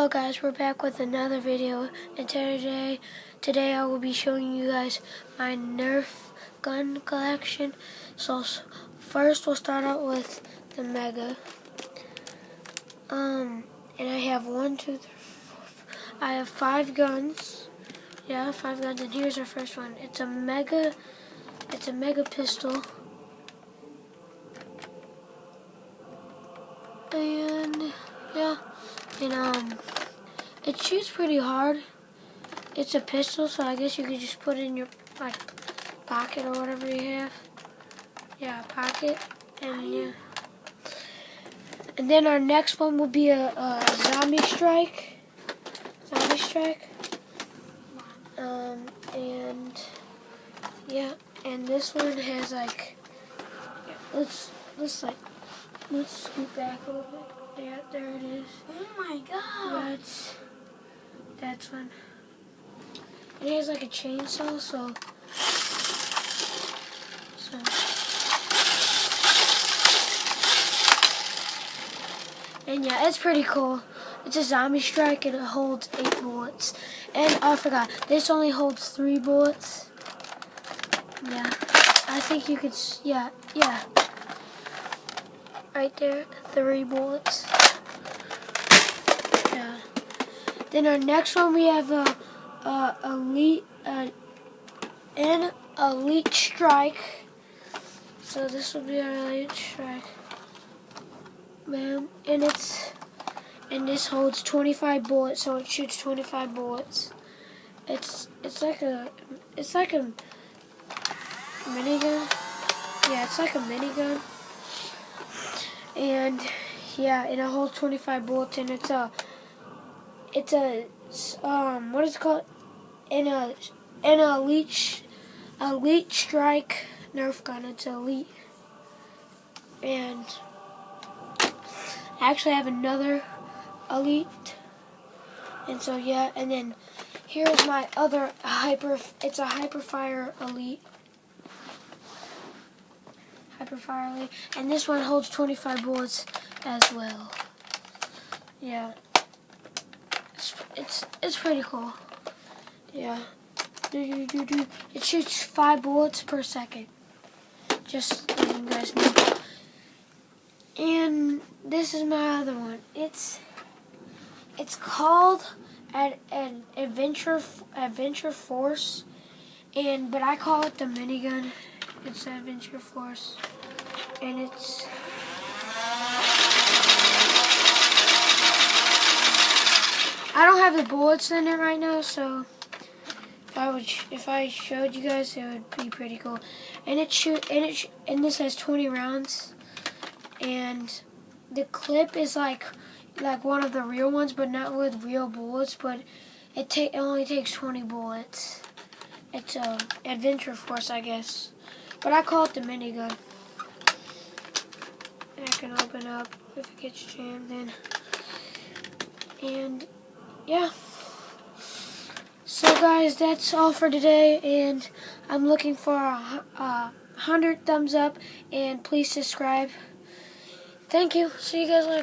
Hello guys, we're back with another video, and today I will be showing you guys my Nerf gun collection. So first we'll start out with the Mega. And I have 1, 2, 3, 4, 5. I have 5 guns. Yeah, 5 guns, and here's our first one. It's a Mega pistol. And yeah, and it shoots pretty hard. It's a pistol, so I guess you could just put it in your pocket or whatever you have. Yeah, pocket. And yeah. And then our next one will be a zombie strike. And yeah, and this one has let's scoot back a little bit. Yeah, there it is. Oh my god. That's one. It has like a chainsaw, so and yeah, it's pretty cool. It's a zombie strike and it holds 8 bullets. And I forgot, this only holds 3 bullets. Yeah, I think you could, yeah. Right there, 3 bullets. Yeah. Then our next one we have elite strike. So this will be our elite strike. Bam. And this holds 25 bullets, so it shoots 25 bullets. It's like a minigun. Yeah, it's like a minigun. And yeah, and it holds 25 bullets, and it's a what is it called? An elite strike Nerf gun. It's elite. And I actually have another elite. And so yeah, and then here's my other it's a Hyperfire elite. And this one holds 25 bullets as well. Yeah, it's pretty cool. Yeah, it shoots 5 bullets per second. Just so you guys know. And this is my other one. It's called an Adventure Force, but I call it the minigun. It's Adventure Force, and it's I don't have the bullets in it right now, so if I showed you guys, it would be pretty cool. And and this has 20 rounds, and the clip is like one of the real ones, but not with real bullets. But it only takes 20 bullets. It's Adventure Force, I guess. But I call it the minigun. And I can open up if it gets jammed in. And yeah. So guys, that's all for today. And I'm looking for 100 thumbs up. And please subscribe. Thank you. See you guys later.